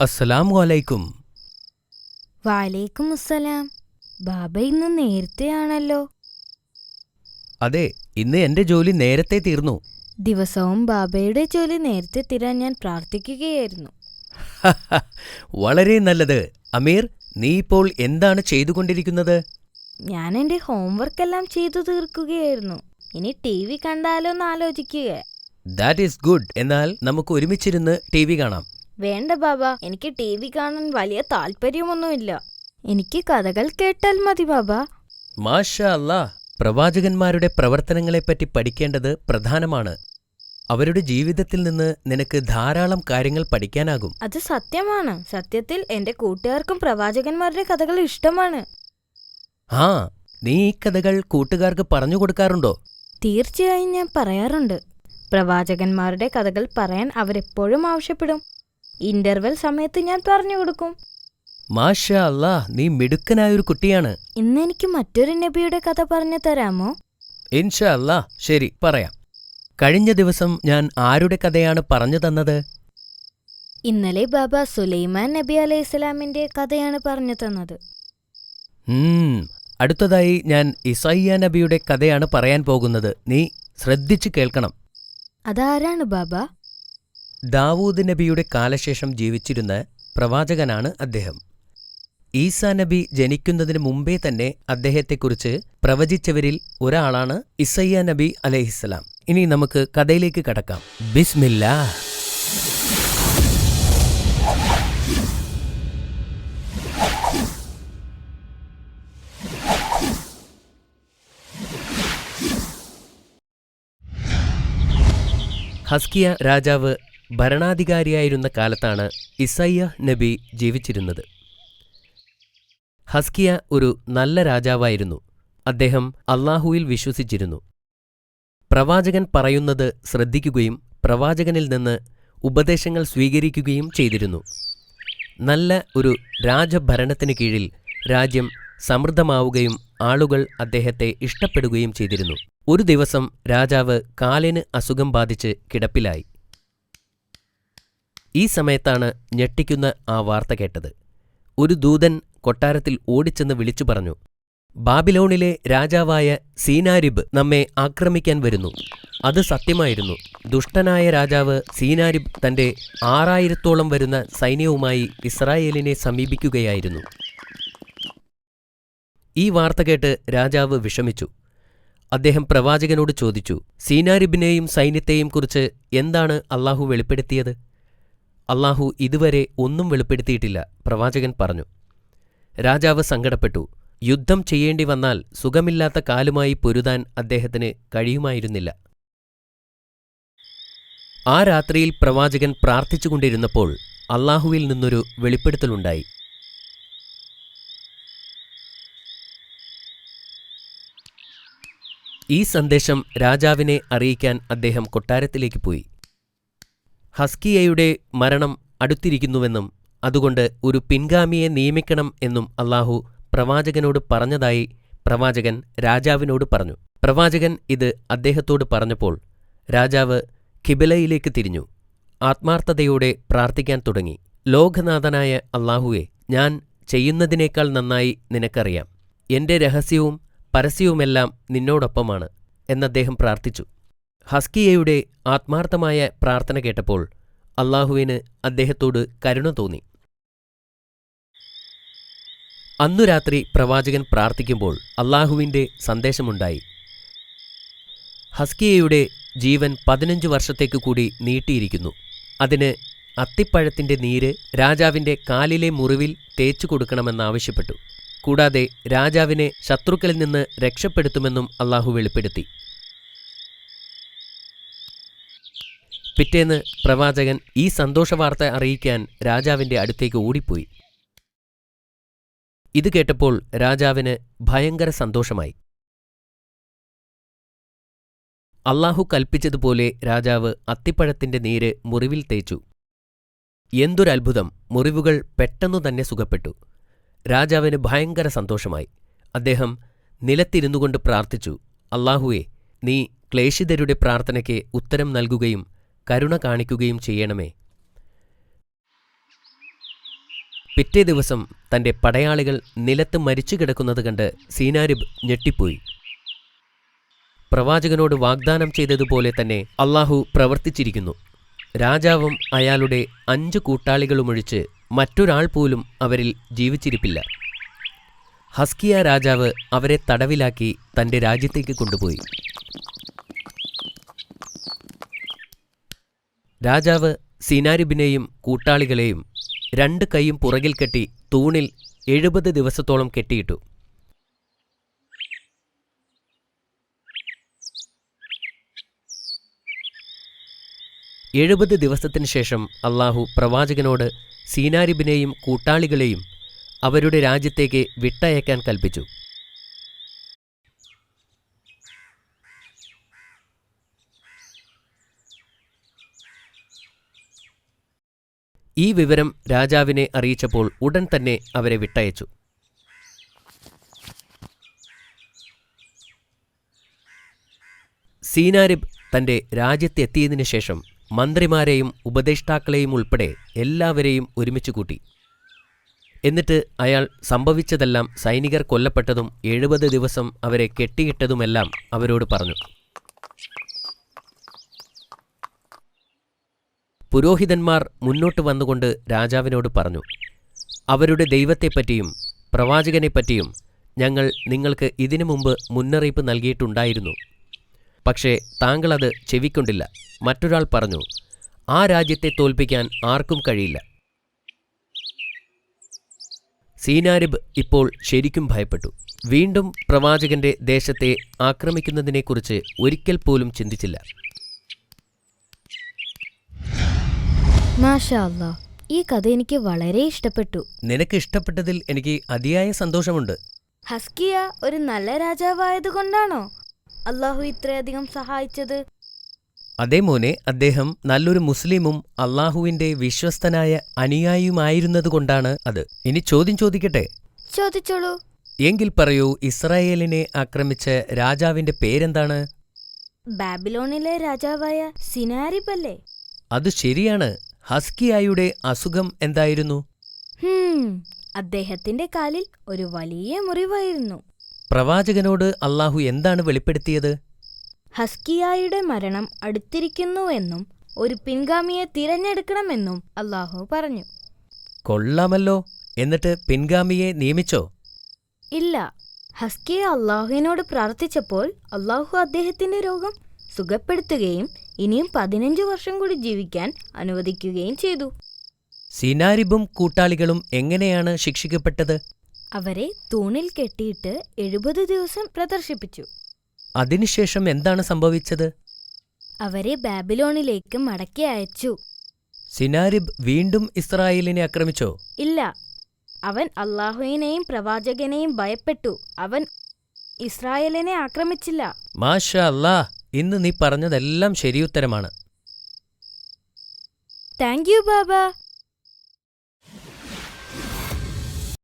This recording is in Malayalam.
അസ്സലാമു അലൈക്കും. വാലേക്കും അസ്സലാം. ബാബ ഇന്ന് നേരത്തെയാണല്ലോ. അതെ, ഇന്ന് എന്റെ ജോലി നേരത്തെ തീർന്നു. ദിവസവും ബാബയുടെ ജോലി നേരത്തെ തീരാൻ ഞാൻ പ്രാർത്ഥിക്കുകയായിരുന്നു. വളരെ നല്ലത്. അമീർ, നീ ഇപ്പോൾ എന്താണ് ചെയ്തുകൊണ്ടിരിക്കുന്നത്? ഞാൻ എൻ്റെ ഹോംവർക്ക് എല്ലാം ചെയ്തു തീർക്കുകയായിരുന്നു. ഇനി TV കണ്ടാലോ എന്ന് ആലോചിക്കുക. That is good. എന്നാൽ നമുക്ക് ഒരുമിച്ചിരുന്ന് TV കാണാം. വേണ്ട ബാബ, എനിക്ക് TV കാണാൻ വലിയ താല്പര്യമൊന്നുമില്ല. എനിക്ക് കഥകൾ കേട്ടാൽ മതി ബാബ. മാഷാ അല്ലാ. പ്രവാചകന്മാരുടെ പ്രവർത്തനങ്ങളെപ്പറ്റി പഠിക്കേണ്ടത് പ്രധാനമാണ്. അവരുടെ ജീവിതത്തിൽ നിന്ന് നിനക്ക് ധാരാളം കാര്യങ്ങൾ പഠിക്കാനാകും. അത് സത്യമാണ്. സത്യത്തിൽ എൻ്റെ കൂട്ടുകാർക്കും പ്രവാചകന്മാരുടെ കഥകൾ ഇഷ്ടമാണ്. ആ, നീ ഈ കഥകൾ കൂട്ടുകാർക്ക് പറഞ്ഞു കൊടുക്കാറുണ്ടോ? തീർച്ചയായും ഞാൻ പറയാറുണ്ട്. പ്രവാചകന്മാരുടെ കഥകൾ പറയാൻ അവരെപ്പോഴും ആവശ്യപ്പെടും. ഇന്റർവെൽ സമയത്ത് ഞാൻ പറഞ്ഞു കൊടുക്കും. മാഷാ അല്ലാ, നീ മിടുക്കനായൊരു കുട്ടിയാണ്. ഇന്ന് എനിക്ക് മറ്റൊരു നബിയുടെ കഥ പറഞ്ഞു തരാമോ? ഇൻഷാ അല്ലാ, ശരി, പറയാം. കഴിഞ്ഞ ദിവസം ഞാൻ ആരുടെ കഥയാണ് പറഞ്ഞു തന്നത്? ഇന്നലെ ബാബ സുലൈമാൻ നബി അലൈഹിസ്സലാമിന്റെ കഥയാണ് പറഞ്ഞു തന്നത്. അടുത്തതായി ഞാൻ ഇസയ്യ നബിയുടെ കഥയാണ് പറയാൻ പോകുന്നത്. നീ ശ്രദ്ധിച്ചു കേൾക്കണം. അതാരാണ് ബാബ? ദാവൂദ് നബിയുടെ കാലശേഷം ജീവിച്ചിരുന്ന പ്രവാചകനാണ് അദ്ദേഹം. ഈസാ നബി ജനിക്കുന്നതിന് മുമ്പേ തന്നെ അദ്ദേഹത്തെക്കുറിച്ച് പ്രവചിച്ചവരിൽ ഒരാളാണ് ഇസയ്യ നബി അലൈഹിസ്സലാം. ഇനി നമുക്ക് കഥയിലേക്ക് കടക്കാം. ബിസ്മില്ലാ. ഹസ്കിയ രാജാവ് ഭരണാധികാരിയായിരുന്ന കാലത്താണ് ഇസയ്യ നബി ജീവിച്ചിരുന്നത്. ഹസ്കിയ ഒരു നല്ല രാജാവായിരുന്നു. അദ്ദേഹം അല്ലാഹുവിൽ വിശ്വസിച്ചിരുന്നു. പ്രവാചകൻ പറയുന്നത് ശ്രദ്ധിക്കുകയും പ്രവാചകനിൽ നിന്ന് ഉപദേശങ്ങൾ സ്വീകരിക്കുകയും ചെയ്തിരുന്നു. നല്ല ഒരു രാജഭരണത്തിന് കീഴിൽ രാജ്യം സമൃദ്ധമാവുകയും ആളുകൾ അദ്ദേഹത്തെ ഇഷ്ടപ്പെടുകയും ചെയ്തിരുന്നു. ഒരു ദിവസം രാജാവ് കാലിന് അസുഖം ബാധിച്ച് കിടപ്പിലായി. ഈ സമയത്താണ് ഞെട്ടിക്കുന്ന ആ വാർത്ത കേട്ടത്. ഒരു ദൂതൻ കൊട്ടാരത്തിൽ ഓടിച്ചെന്ന് വിളിച്ചു പറഞ്ഞു, ബാബിലോണിലെ രാജാവായ സീനാരിബ് നമ്മെ ആക്രമിക്കാൻ വരുന്നു. അത് സത്യമായിരുന്നു. ദുഷ്ടനായ രാജാവ് സീനാരിബ് തന്റെ 6000-ഓളം വരുന്ന സൈന്യവുമായി ഇസ്രായേലിനെ സമീപിക്കുകയായിരുന്നു. ഈ വാർത്ത കേട്ട് രാജാവ് വിഷമിച്ചു. അദ്ദേഹം പ്രവാചകനോട് ചോദിച്ചു, സീനാരിബിനെയും സൈന്യത്തെയും കുറിച്ച് എന്താണ് അല്ലാഹു വെളിപ്പെടുത്തിയത്? അല്ലാഹു ഇതുവരെ ഒന്നും വെളിപ്പെടുത്തിയിട്ടില്ല, പ്രവാചകൻ പറഞ്ഞു. രാജാവ് സങ്കടപ്പെട്ടു. യുദ്ധം ചെയ്യേണ്ടി വന്നാൽ സുഖമില്ലാത്ത കാലുമായി പൊരുതാൻ അദ്ദേഹത്തിന് കഴിയുമായിരുന്നില്ല. ആ രാത്രിയിൽ പ്രവാചകൻ പ്രാർത്ഥിച്ചുകൊണ്ടിരുന്നപ്പോൾ അല്ലാഹുവിൽ നിന്നൊരു വെളിപ്പെടുത്തലുണ്ടായി. ഈ സന്ദേശം രാജാവിനെ അറിയിക്കാൻ അദ്ദേഹം കൊട്ടാരത്തിലേക്ക് പോയി. ഹസ്കിയയുടെ മരണം അടുത്തിരിക്കുന്നുവെന്നും അതുകൊണ്ട് ഒരു പിൻഗാമിയെ നിയമിക്കണം എന്നും അല്ലാഹു പ്രവാചകനോട് പറഞ്ഞതായി പ്രവാചകൻ രാജാവിനോട് പറഞ്ഞു. പ്രവാചകൻ ഇത് അദ്ദേഹത്തോട് പറഞ്ഞപ്പോൾ രാജാവ് ഖിബലയിലേക്ക് തിരിഞ്ഞു. ആത്മാർത്ഥതയോടെ പ്രാർത്ഥിക്കാൻ തുടങ്ങി. ലോകനാഥനായ അല്ലാഹുവേ, ഞാൻ ചെയ്യുന്നതിനേക്കാൾ നന്നായി നിനക്കറിയാം. എന്റെ രഹസ്യവും പരസ്യവുമെല്ലാം നിന്നോടൊപ്പമാണ് എന്നദ്ദേഹം പ്രാർത്ഥിച്ചു. ഹസ്കിയയുടെ ആത്മാർത്ഥമായ പ്രാർത്ഥന കേട്ടപ്പോൾ അല്ലാഹുവിന് അദ്ദേഹത്തോട് കരുണ തോന്നി. അന്നു രാത്രി പ്രവാചകൻ പ്രാർത്ഥിക്കുമ്പോൾ അല്ലാഹുവിന്റെ സന്ദേശമുണ്ടായി. ഹസ്കിയയുടെ ജീവൻ 15 വർഷത്തേക്ക് കൂടി നീട്ടിയിരിക്കുന്നു. അതിന് അത്തിപ്പഴത്തിന്റെ നീര് രാജാവിന്റെ കാലിലെ മുറിവിൽ തേച്ചു കൊടുക്കണമെന്നാവശ്യപ്പെട്ടു. കൂടാതെ രാജാവിനെ ശത്രുക്കളിൽ നിന്ന് രക്ഷപ്പെടുത്തുമെന്നും അല്ലാഹു വെളിപ്പെടുത്തി. പിറ്റേന്ന് പ്രവാചകൻ ഈ സന്തോഷവാർത്ത അറിയിക്കാൻ രാജാവിന്റെ അടുത്തേക്ക് ഓടിപ്പോയി. ഇത് കേട്ടപ്പോൾ രാജാവിന് ഭയങ്കര സന്തോഷമായി. അല്ലാഹു കൽപ്പിച്ചതുപോലെ രാജാവ് അത്തിപ്പഴത്തിന്റെ നീര് മുറിവിൽ തേച്ചു. എന്തൊരത്ഭുതം! മുറിവുകൾ പെട്ടെന്നു തന്നെ സുഖപ്പെട്ടു. രാജാവിന് ഭയങ്കര സന്തോഷമായി. അദ്ദേഹം നിലത്തിരുന്നുകൊണ്ട് പ്രാർത്ഥിച്ചു, അല്ലാഹുവേ, നീ ക്ലേശിതരുടെ പ്രാർത്ഥനയ്ക്ക് ഉത്തരം നൽകുകയും കരുണ കാണിക്കുകയും ചെയ്യണമേ. പിറ്റേ ദിവസം തന്റെ പടയാളികൾ നിലത്ത് മരിച്ചു കിടക്കുന്നത് കണ്ട് സീനാരിബ് ഞെട്ടിപ്പോയി. പ്രവാചകനോട് വാഗ്ദാനം ചെയ്തതുപോലെ തന്നെ അള്ളാഹു പ്രവർത്തിച്ചിരിക്കുന്നു. രാജാവും അയാളുടെ 5 കൂട്ടാളികളുമൊഴിച്ച് മറ്റൊരാൾ പോലും അവരിൽ ജീവിച്ചിരിപ്പില്ല. ഹസ്കിയ രാജാവ് അവരെ തടവിലാക്കി തന്റെ രാജ്യത്തേക്ക് കൊണ്ടുപോയി. രാജാവ് സീനാരിബിനെയും കൂട്ടാളികളെയും 2 കൈയും പുറകിൽ കെട്ടി തൂണിൽ 70 ദിവസത്തോളം കെട്ടിയിട്ടു. എഴുപത് ദിവസത്തിനു ശേഷം അള്ളാഹു പ്രവാചകനോട് സീനാരിബിനെയും കൂട്ടാളികളെയും അവരുടെ രാജ്യത്തേക്ക് വിട്ടയക്കാൻ കൽപ്പിച്ചു. ഈ വിവരം രാജാവിനെ അറിയിച്ചപ്പോൾ ഉടൻ തന്നെ അവരെ വിട്ടയച്ചു. സീനാരിബ് തന്റെ രാജ്യത്തെത്തിയതിനു ശേഷം മന്ത്രിമാരെയും ഉപദേഷ്ടാക്കളെയും ഉൾപ്പെടെ എല്ലാവരെയും ഒരുമിച്ച് കൂട്ടി. എന്നിട്ട് അയാൾ സംഭവിച്ചതെല്ലാം, സൈനികർ കൊല്ലപ്പെട്ടതും 70 ദിവസം അവരെ കെട്ടിയിട്ടതുമെല്ലാം അവരോട് പറഞ്ഞു. പുരോഹിതന്മാർ മുന്നോട്ട് വന്നുകൊണ്ട് രാജാവിനോട് പറഞ്ഞു, അവരുടെ ദൈവത്തെപ്പറ്റിയും പ്രവാചകനെപ്പറ്റിയും ഞങ്ങൾ നിങ്ങൾക്ക് ഇതിനു മുമ്പ് മുന്നറിയിപ്പ് നൽകിയിട്ടുണ്ടായിരുന്നു. പക്ഷേ താങ്കളത് ചെവിക്കൊണ്ടില്ല. മറ്റൊരാൾ പറഞ്ഞു, ആ രാജ്യത്തെ തോൽപ്പിക്കാൻ ആർക്കും കഴിയില്ല. സീനാരിബ് ഇപ്പോൾ ശരിക്കും ഭയപ്പെട്ടു. വീണ്ടും പ്രവാചകന്റെ ദേശത്തെ ആക്രമിക്കുന്നതിനെക്കുറിച്ച് ഒരിക്കൽ പോലും ചിന്തിച്ചില്ല. മാഷാ അല്ലാ, ഈ കഥ എനിക്ക് വളരെ ഇഷ്ടപ്പെട്ടു. നിനക്ക് ഇഷ്ടപ്പെട്ടതിൽ എനിക്ക് അതിയായ സന്തോഷമുണ്ട്. ഹസ്കിയ ഒരു നല്ല രാജാവായതുകൊണ്ടാണോ അള്ളാഹു ഇത്രയധികം സഹായിച്ചത്? അതേ മോനെ, അദ്ദേഹം നല്ലൊരു മുസ്ലിമും അള്ളാഹുവിന്റെ വിശ്വസ്തനായ അനുയായിയുമായിരുന്നതുകൊണ്ടാണ് അത്. ഇനി ചോദ്യം ചോദിക്കട്ടെ? ചോദിച്ചോളൂ. എങ്കിൽ പറയൂ, ഇസ്രായേലിനെ ആക്രമിച്ച രാജാവിന്റെ പേരെന്താണ്? ബാബിലോണിലെ രാജാവായ സിനാരിബ് അല്ലേ? അത് ശരിയാണ്. ഹസ്കിയായുടെ അസുഖം എന്തായിരുന്നു? അദ്ദേഹത്തിന്റെ കാലിൽ ഒരു വലിയ മുറിവായിരുന്നു. പ്രവാചകനോട് അള്ളാഹു എന്താണ് വെളിപ്പെടുത്തിയത്? ഹസ്കിയായുടെ മരണം അടുത്തിരിക്കുന്നുവെന്നും ഒരു പിൻഗാമിയെ തിരഞ്ഞെടുക്കണമെന്നും അള്ളാഹു പറഞ്ഞു. കൊള്ളാമല്ലോ. എന്നിട്ട് പിൻഗാമിയെ നിയമിച്ചോ? ഇല്ല. ഹസ്കിയ അള്ളാഹുവിനോട് പ്രാർത്ഥിച്ചപ്പോൾ അള്ളാഹു അദ്ദേഹത്തിന്റെ രോഗം സുഖപ്പെടുത്തുകയും ഇനിയും 15 വർഷം കൂടി ജീവിക്കാൻ അനുവദിക്കുകയും ചെയ്തു. സീനാരിബും കൂട്ടാളികളും എങ്ങനെയാണ് ശിക്ഷിക്കപ്പെട്ടത്? അവരെ തൂണിൽ കെട്ടിയിട്ട് 70 ദിവസം പ്രദർശിപ്പിച്ചു. അതിനുശേഷം എന്താണ് സംഭവിച്ചത്? അവരെ ബാബിലോണിലേക്ക് മടക്കി അയച്ചു. സിനാരിബ് വീണ്ടും ഇസ്രായേലിനെ ആക്രമിച്ചോ? ഇല്ല. അവൻ അള്ളാഹുവിനെയും പ്രവാചകനെയും ഭയപ്പെട്ടു. അവൻ ഇസ്രായേലിനെ ആക്രമിച്ചില്ല. മാഷാ അല്ലാ, ഇന്ന് നീ പറഞ്ഞതെല്ലാം ശരിയുത്തരമാണ്. Thank you Baba.